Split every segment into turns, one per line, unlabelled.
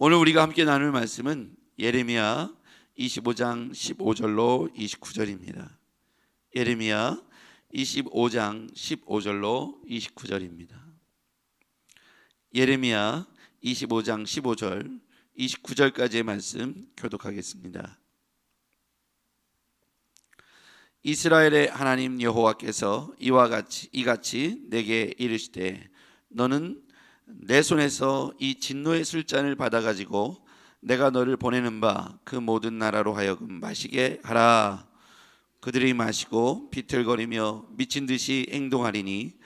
오늘 우리가 함께 나눌 말씀은 예레미야 25장 15절로 29절입니다. 예레미야 25장 15절로 29절입니다. 예레미야 25장 15절 29절까지의 말씀 교독하겠습니다. 이스라엘의 하나님 여호와께서 이같이 내게 이르시되 너는 내 손에서 이 진노의 술잔을 받아가지고 내가 너를 보내는 바 그 모든 나라로 하여금 마시게 하라. 그들이 마시고 비틀거리며 미친 듯이 행동하리니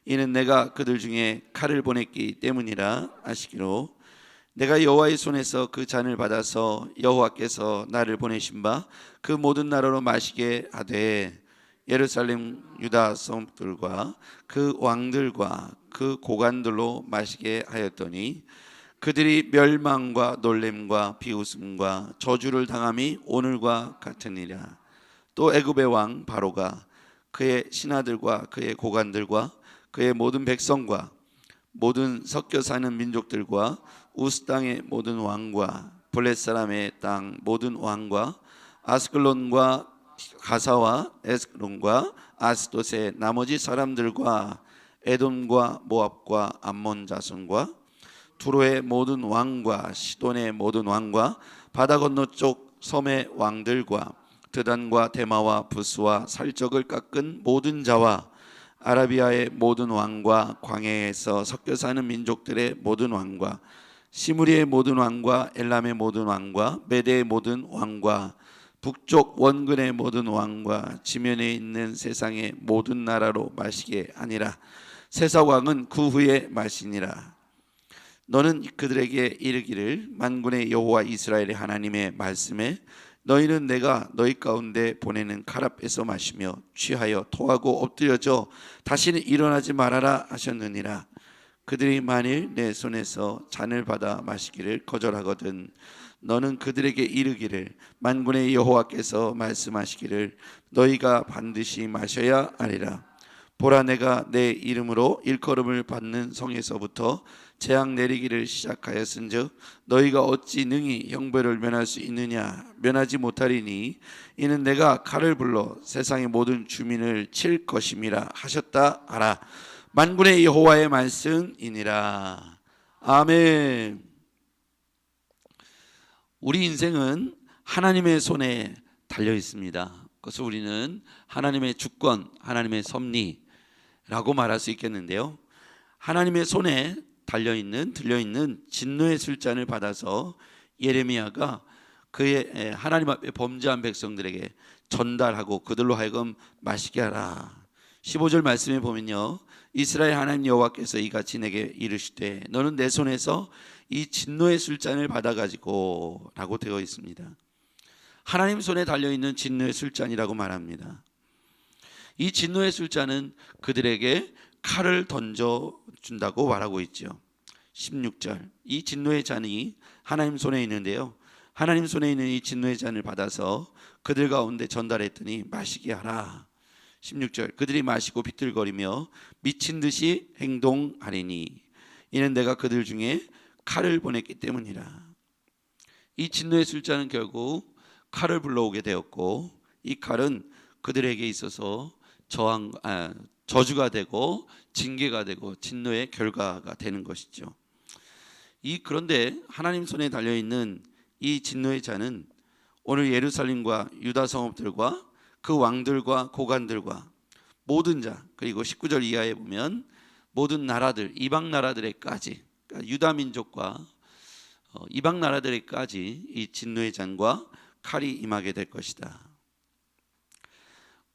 이는 내가 그들 중에 칼을 보냈기 때문이라 하시기로 내가 여호와의 손에서 그 잔을 받아서 여호와께서 나를 보내신 바 그 모든 나라로 마시게 하되 예루살렘 유다 성들과 그 왕들과 그 고관들로 마시게 하였더니 그들이 멸망과 놀램과 비웃음과 저주를 당함이 오늘과 같으니라. 또 애굽의 왕 바로가 그의 신하들과 그의 고관들과 그의 모든 백성과 모든 섞여 사는 민족들과 우스 땅의 모든 왕과 블렛 사람의 땅 모든 왕과 아스클론과 가사와 에스클론과 아스돗의 나머지 사람들과 에돔과 모압과 암몬 자손과 두로의 모든 왕과 시돈의 모든 왕과 바다 건너쪽 섬의 왕들과 드단과 데마와 부스와 살적을 깎은 모든 자와 아라비아의 모든 왕과 광야에서 섞여 사는 민족들의 모든 왕과 시므리의 모든 왕과 엘람의 모든 왕과 메대의 모든 왕과 북쪽 원근의 모든 왕과 지면에 있는 세상의 모든 나라로 마시게 하니라. 세사왕은 그 후에 마시니라. 너는 그들에게 이르기를 만군의 여호와 이스라엘의 하나님의 말씀에 너희는 내가 너희 가운데 보내는 칼 앞에서 마시며 취하여 토하고 엎드려져 다시는 일어나지 말아라 하셨느니라. 그들이 만일 내 손에서 잔을 받아 마시기를 거절하거든 너는 그들에게 이르기를 만군의 여호와께서 말씀하시기를 너희가 반드시 마셔야 하리라. 보라 내가 내 이름으로 일컬음을 받는 성에서부터 재앙 내리기를 시작하였은즉 너희가 어찌 능히 형벌을 면할 수 있느냐. 면하지 못하리니 이는 내가 칼을 불러 세상의 모든 주민을 칠 것임이라 하셨다 하라. 만군의 여호와의 말씀이니라. 아멘. 우리 인생은 하나님의 손에 달려 있습니다. 그래서 우리는 하나님의 주권, 하나님의 섭리라고 말할 수 있겠는데요. 하나님의 손에 들려있는 진노의 술잔을 받아서 예레미야가 그의 하나님 앞에 범죄한 백성들에게 전달하고 그들로 하여금 마시게 하라. 15절 말씀에 보면요, 이스라엘 하나님 여호와께서 이같이 내게 이르시되 너는 내 손에서 이 진노의 술잔을 받아가지고 라고 되어 있습니다. 하나님 손에 달려있는 진노의 술잔이라고 말합니다. 이 진노의 술잔은 그들에게 칼을 던져준다고 말하고 있죠. 16절 이 진노의 잔이 하나님 손에 있는데요, 하나님 손에 있는 이 진노의 잔을 받아서 그들 가운데 전달했더니 마시게 하라. 16절 그들이 마시고 비틀거리며 미친 듯이 행동하리니 이는 내가 그들 중에 칼을 보냈기 때문이라. 이 진노의 술잔은 결국 칼을 불러오게 되었고 이 칼은 그들에게 있어서 저주가 되고 징계가 되고 진노의 결과가 되는 것이죠. 그런데 하나님 손에 달려있는 이 진노의 잔은 오늘 예루살렘과 유다 성읍들과 그 왕들과 고관들과 모든 자, 그리고 19절 이하에 보면 모든 나라들, 이방 나라들에까지, 그러니까 유다 민족과 이방 나라들에까지 이 진노의 잔과 칼이 임하게 될 것이다.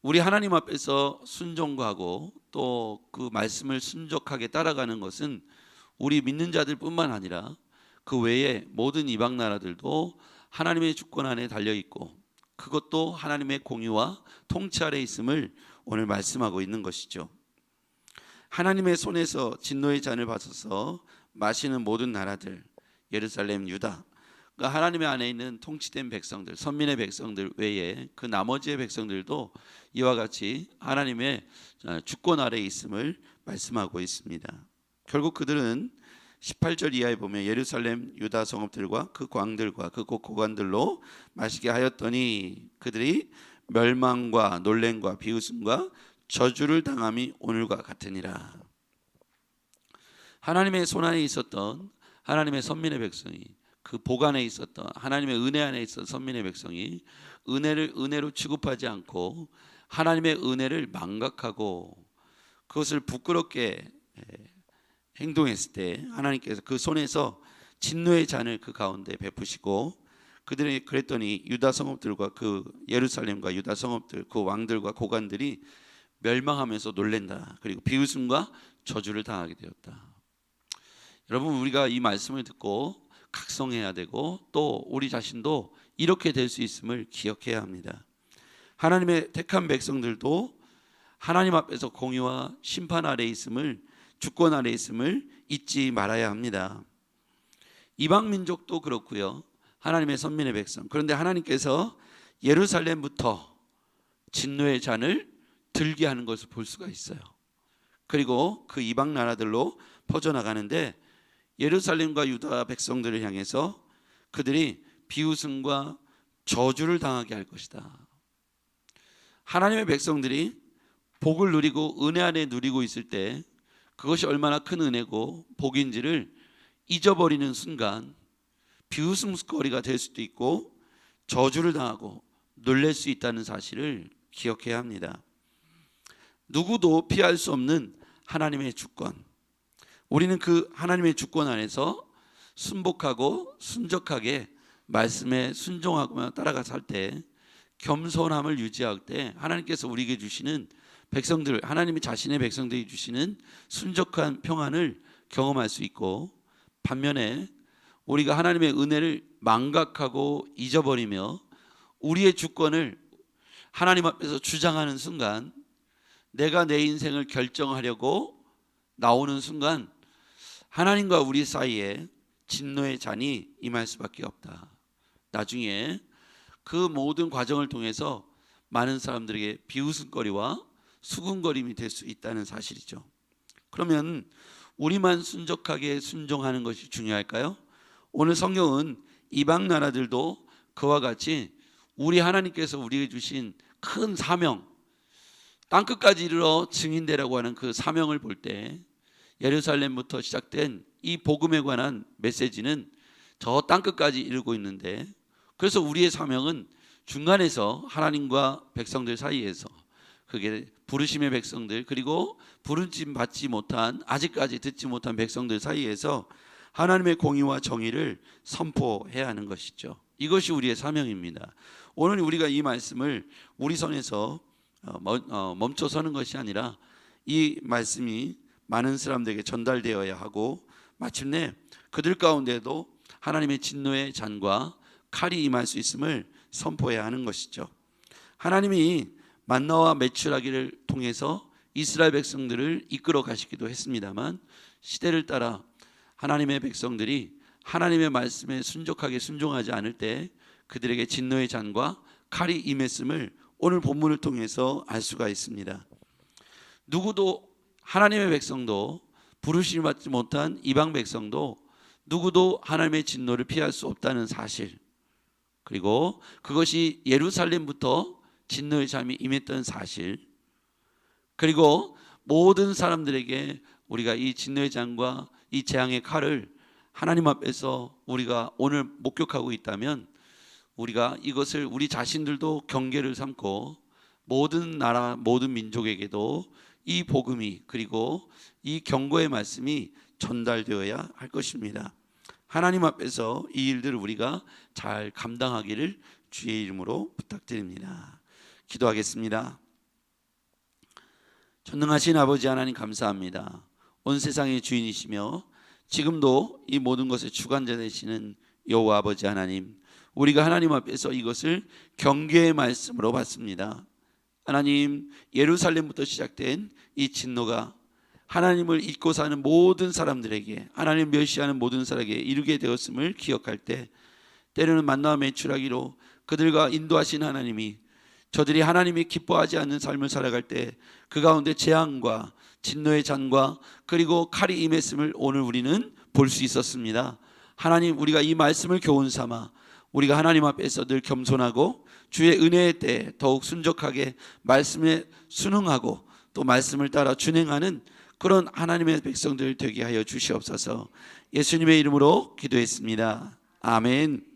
우리 하나님 앞에서 순종하고 또 그 말씀을 순종하게 따라가는 것은 우리 믿는 자들뿐만 아니라 그 외에 모든 이방 나라들도 하나님의 주권 안에 달려 있고 그것도 하나님의 공유와 통치 아래 있음을 오늘 말씀하고 있는 것이죠. 하나님의 손에서 진노의 잔을 받아서 마시는 모든 나라들, 예루살렘, 유다, 그러니까 하나님의 안에 있는 통치된 백성들, 선민의 백성들 외에 그 나머지의 백성들도 이와 같이 하나님의 주권 아래에 있음을 말씀하고 있습니다. 결국 그들은 18절 이하에 보면 예루살렘 유다 성읍들과 그 광들과 그 고관들로 마시게 하였더니 그들이 멸망과 놀램과 비웃음과 저주를 당함이 오늘과 같으니라. 하나님의 손안에 있었던 하나님의 선민의 백성이, 그 복 안에 있었던 하나님의 은혜 안에 있었던 선민의 백성이 은혜를 은혜로 취급하지 않고 하나님의 은혜를 망각하고 그것을 부끄럽게 행동했을 때 하나님께서 그 손에서 진노의 잔을 그 가운데 베푸시고, 그들이 그랬더니 유다 성읍들과 그 예루살렘과 유다 성읍들 그 왕들과 고관들이 멸망하면서 놀랜다. 그리고 비웃음과 저주를 당하게 되었다. 여러분, 우리가 이 말씀을 듣고 각성해야 되고 또 우리 자신도 이렇게 될 수 있음을 기억해야 합니다. 하나님의 택한 백성들도 하나님 앞에서 공의와 심판 아래 있음을, 주권 아래 있음을 잊지 말아야 합니다. 이방 민족도 그렇고요, 하나님의 선민의 백성. 그런데 하나님께서 예루살렘부터 진노의 잔을 들게 하는 것을 볼 수가 있어요. 그리고 그 이방 나라들로 퍼져나가는데 예루살렘과 유다 백성들을 향해서 그들이 비웃음과 저주를 당하게 할 것이다. 하나님의 백성들이 복을 누리고 은혜 안에 누리고 있을 때 그것이 얼마나 큰 은혜고 복인지를 잊어버리는 순간 비웃음거리가 될 수도 있고 저주를 당하고 놀랄 수 있다는 사실을 기억해야 합니다. 누구도 피할 수 없는 하나님의 주권, 우리는 그 하나님의 주권 안에서 순복하고 순적하게 말씀에 순종하고 따라가 살 때, 겸손함을 유지할 때 하나님께서 우리에게 주시는 백성들, 하나님이 자신의 백성들이 주시는 순적한 평안을 경험할 수 있고, 반면에 우리가 하나님의 은혜를 망각하고 잊어버리며 우리의 주권을 하나님 앞에서 주장하는 순간, 내가 내 인생을 결정하려고 나오는 순간 하나님과 우리 사이에 진노의 잔이 임할 수밖에 없다. 나중에 그 모든 과정을 통해서 많은 사람들에게 비웃음거리와 수군거림이 될 수 있다는 사실이죠. 그러면 우리만 순적하게 순종하는 것이 중요할까요? 오늘 성경은 이방 나라들도 그와 같이 우리 하나님께서 우리에게 주신 큰 사명, 땅끝까지 이르러 증인되라고 하는 그 사명을 볼 때 예루살렘부터 시작된 이 복음에 관한 메시지는 저 땅끝까지 이르고 있는데, 그래서 우리의 사명은 중간에서 하나님과 백성들 사이에서, 그게 부르심의 백성들 그리고 부르심 받지 못한, 아직까지 듣지 못한 백성들 사이에서 하나님의 공의와 정의를 선포해야 하는 것이죠. 이것이 우리의 사명입니다. 오늘 우리가 이 말씀을 우리 손에서 멈춰서는 것이 아니라 이 말씀이 많은 사람들에게 전달되어야 하고, 마침내 그들 가운데도 하나님의 진노의 잔과 칼이 임할 수 있음을 선포해야 하는 것이죠. 하나님이 만나와 메추라기를 통해서 이스라엘 백성들을 이끌어 가시기도 했습니다만, 시대를 따라 하나님의 백성들이 하나님의 말씀에 순종하게 순종하지 않을 때 그들에게 진노의 잔과 칼이 임했음을 오늘 본문을 통해서 알 수가 있습니다. 누구도, 하나님의 백성도, 부르심을 받지 못한 이방 백성도 누구도 하나님의 진노를 피할 수 없다는 사실, 그리고 그것이 예루살렘부터 진노의 잠이 임했던 사실, 그리고 모든 사람들에게 우리가 이 진노의 잔과 이 재앙의 칼을 하나님 앞에서 우리가 오늘 목격하고 있다면, 우리가 이것을 우리 자신들도 경계를 삼고 모든 나라 모든 민족에게도 이 복음이, 그리고 이 경고의 말씀이 전달되어야 할 것입니다. 하나님 앞에서 이 일들을 우리가 잘 감당하기를 주의 이름으로 부탁드립니다. 기도하겠습니다. 전능하신 아버지 하나님, 감사합니다. 온 세상의 주인이시며 지금도 이 모든 것의 주관자 되시는 여호와 아버지 하나님, 우리가 하나님 앞에서 이것을 경계의 말씀으로 받습니다. 하나님, 예루살렘부터 시작된 이 진노가 하나님을 잊고 사는 모든 사람들에게, 하나님을 멸시하는 모든 사람에게 이르게 되었음을 기억할 때, 때로는 만나와 메추라기로 그들과 인도하신 하나님이, 저들이 하나님이 기뻐하지 않는 삶을 살아갈 때 그 가운데 재앙과 진노의 잔과 그리고 칼이 임했음을 오늘 우리는 볼 수 있었습니다. 하나님, 우리가 이 말씀을 교훈 삼아 우리가 하나님 앞에서 늘 겸손하고 주의 은혜의 때에 더욱 순적하게 말씀에 순응하고 또 말씀을 따라 준행하는 그런 하나님의 백성들 되게 하여 주시옵소서. 예수님의 이름으로 기도했습니다. 아멘.